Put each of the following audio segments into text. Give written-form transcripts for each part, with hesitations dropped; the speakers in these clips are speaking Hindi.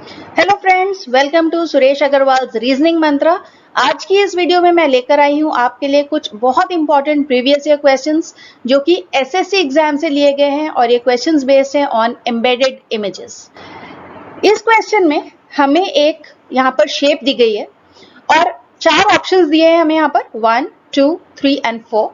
Hello friends, welcome to Suresh Agrawal reasoning Mantra. आज की इस वीडियो में मैं लेकर आई हूं आपके लिए कुछ बहुत इंपॉर्टेंट प्रीवियस ईयर क्वेश्चंस जो कि एसएससी एग्जाम से लिए गए हैं और ये क्वेश्चंस बेस्ड हैं ऑन एम्बेडेड इमेजेस। इस क्वेश्चन में हमें एक यहाँ पर शेप दी गई है और 4 ऑप्शंस दिए हैं हमें यहाँ पर 1, 2, 3 एंड 4।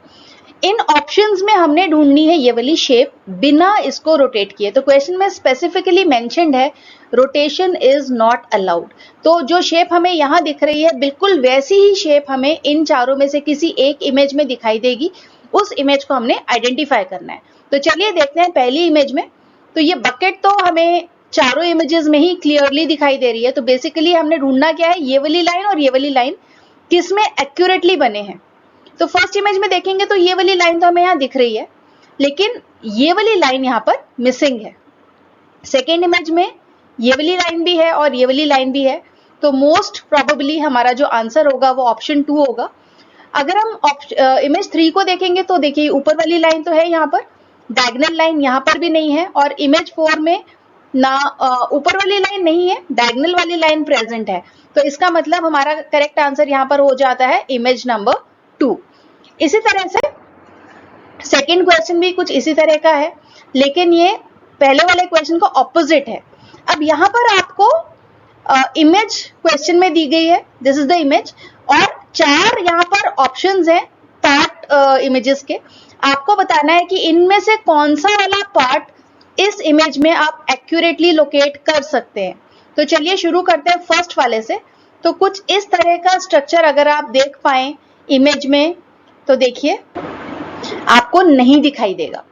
इन ऑप्शंस में हमने ढूंढनी है ये वाली शेप बिना इसको रोटेट किए। तो क्वेश्चन में स्पेसिफिकली मेंशन्ड है रोटेशन इज नॉट अलाउड। तो जो शेप हमें यहाँ दिख रही है बिल्कुल वैसी ही शेप हमें इन चारों में से किसी एक इमेज में दिखाई देगी। उस इमेज को हमने आइडेंटिफाई करना है। तो चलिए देखते हैं पहली इमेज में। तो ये बकेट तो हमें चारों इमेजेस में ही क्लियरली दिखाई दे रही है। तो बेसिकली हमने ढूंढना क्या है, ये वाली लाइन और ये वाली लाइन किस में एक्यूरेटली बने हैं। तो फर्स्ट इमेज में देखेंगे तो ये वाली लाइन तो हमें यहाँ दिख रही है, लेकिन ये वाली लाइन यहाँ पर मिसिंग है। सेकेंड इमेज में ये वाली लाइन भी है और ये वाली लाइन भी है। तो मोस्ट प्रोबेबली हमारा जो आंसर होगा वो ऑप्शन 2 होगा। अगर हम इमेज 3 को देखेंगे तो देखिए ऊपर वाली लाइन तो है यहाँ पर, डायगोनल लाइन यहाँ पर भी नहीं है और इमेज 4 में ना ऊपर वाली लाइन नहीं है, डायगोनल वाली लाइन प्रेजेंट है। तो इसका मतलब हमारा करेक्ट आंसर यहाँ पर हो जाता है इमेज नंबर 2। इसी तरह से सेकंड क्वेश्चन भी कुछ इसी तरह का है, लेकिन ये पहले वाले क्वेश्चन का ऑपोजिट है। अब यहाँ पर आपको इमेज क्वेश्चन में दी गई है, दिस इज द इमेज, और 4 यहाँ पर ऑप्शंस हैं पार्ट इमेजेस के। आपको बताना है कि इनमें से कौन सा वाला पार्ट इस इमेज में आप एक्यूरेटली लोकेट कर सकते हैं। तो चलिए शुरू करते हैं फर्स्ट वाले से। तो कुछ इस तरह का स्ट्रक्चर अगर आप देख पाए इमेज में तो देखिए आपको नहीं दिखाई देगा।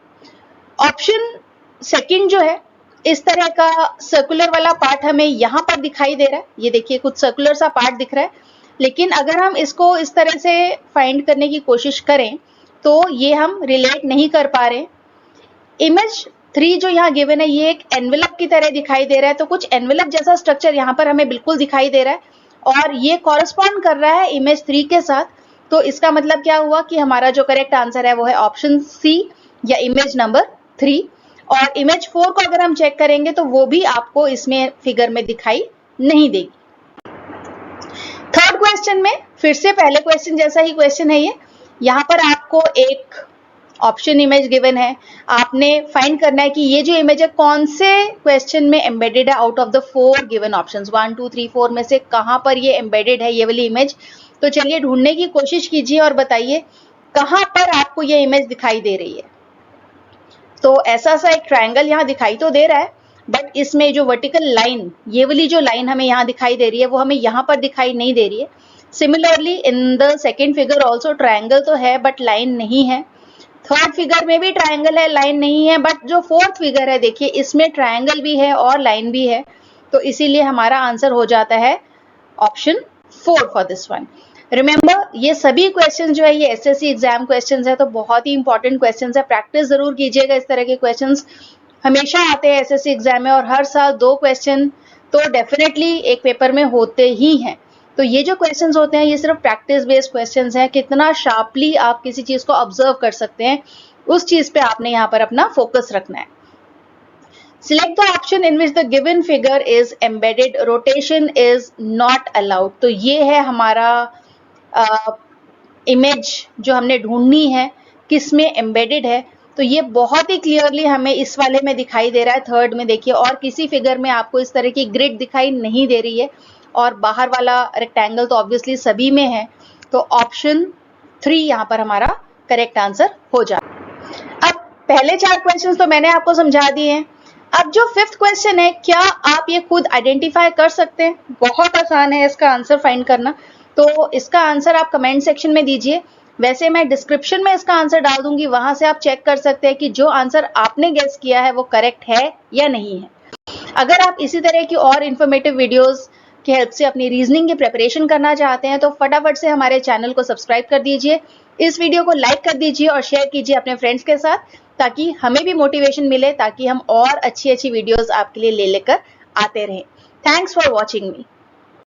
ऑप्शन सेकंड जो है, इस तरह का सर्कुलर वाला पार्ट हमें यहां पर दिखाई दे रहा है। ये देखिए कुछ सर्कुलर सा पार्ट दिख रहा है, लेकिन अगर हम इसको इस तरह से फाइंड करने की कोशिश करें तो ये हम रिलेट नहीं कर पा रहे। इमेज 3 जो यहाँ गिवन है ये एक एनवेलप की तरह दिखाई दे रहा है। तो कुछ एनवेलप जैसा स्ट्रक्चर यहाँ पर हमें बिल्कुल दिखाई दे रहा है और ये कॉरेस्पॉन्ड कर रहा है इमेज 3 के साथ। तो इसका मतलब क्या हुआ कि हमारा जो करेक्ट आंसर है वो है ऑप्शन सी या इमेज नंबर 3। और इमेज 4 को अगर हम चेक करेंगे तो वो भी आपको इसमें फिगर में दिखाई नहीं देगी। थर्ड क्वेश्चन में फिर से पहले क्वेश्चन जैसा ही क्वेश्चन है ये। यहाँ पर आपको एक ऑप्शन इमेज गिवन है, आपने फाइंड करना है कि ये जो इमेज है कौन से क्वेश्चन में एम्बेडेड है out of the 4 given options. 1, 2, 3, 4 में से कहां पर ये एम्बेडेड है ये वाली इमेज। तो चलिए ढूंढने की कोशिश कीजिए और बताइए कहां पर आपको ये इमेज दिखाई दे रही है। तो ऐसा सा एक ट्रायंगल यहाँ दिखाई तो दे रहा है, बट इसमें जो वर्टिकल लाइन, ये वाली जो लाइन हमें यहाँ दिखाई दे रही है वो हमें यहाँ पर दिखाई नहीं दे रही है। Similarly in the second figure also triangle तो है बट लाइन नहीं है। थर्ड फिगर में भी ट्रायंगल है, लाइन नहीं है, बट जो फोर्थ फिगर है देखिए इसमें ट्रायंगल भी है और लाइन भी है। तो इसीलिए हमारा आंसर हो जाता है option 4 for this one. Remember ये सभी क्वेश्चन जो है ये एसएससी एग्जाम क्वेश्चंस है, तो बहुत ही इंपॉर्टेंट क्वेश्चंस है। प्रैक्टिस जरूर कीजिएगा, इस तरह के क्वेश्चंस हमेशा आते हैं एसएससी एग्जाम में और हर साल 2 क्वेश्चन तो डेफिनेटली एक पेपर में होते ही हैं। तो ये जो क्वेश्चंस होते हैं ये सिर्फ प्रैक्टिस बेस्ड क्वेश्चंस हैं। कितना शार्पली आप किसी चीज को ऑब्जर्व कर सकते हैं उस चीज पे आपने यहाँ पर अपना फोकस रखना है। Select the option in which the given figure is embedded. Rotation is not allowed. तो ये है हमारा इमेज जो हमने ढूंढनी है किस में एम्बेडेड है। तो ये बहुत ही क्लियरली हमें इस वाले में दिखाई दे रहा है, थर्ड में देखिए, और किसी फिगर में आपको इस तरह की ग्रिड दिखाई नहीं दे रही है। और बाहर वाला रेक्टेंगल तो ऑब्वियसली सभी में है। तो ऑप्शन 3 यहाँ पर हमारा करेक्ट आंसर हो जाए। अब पहले 4 क्वेश्चन तो मैंने आपको समझा दिए हैं। अब जो 5th क्वेश्चन है, क्या आप ये खुद आइडेंटिफाई कर सकते हैं? बहुत आसान है इसका आंसर फाइंड करना। तो इसका आंसर आप कमेंट सेक्शन में दीजिए। वैसे मैं डिस्क्रिप्शन में इसका आंसर डाल दूंगी, वहां से आप चेक कर सकते हैं कि जो आंसर आपने गेस किया है वो करेक्ट है या नहीं है। अगर आप इसी तरह की और इन्फॉर्मेटिव वीडियोस की हेल्प से अपनी रीजनिंग की प्रिपरेशन करना चाहते हैं तो फटाफट से हमारे चैनल को सब्सक्राइब कर दीजिए, इस वीडियो को लाइक कर दीजिए और शेयर कीजिए अपने फ्रेंड्स के साथ, ताकि हमें भी मोटिवेशन मिले, ताकि हम और अच्छी अच्छी वीडियोस आपके लिए ले लेकर आते रहें। Thanks for watching me.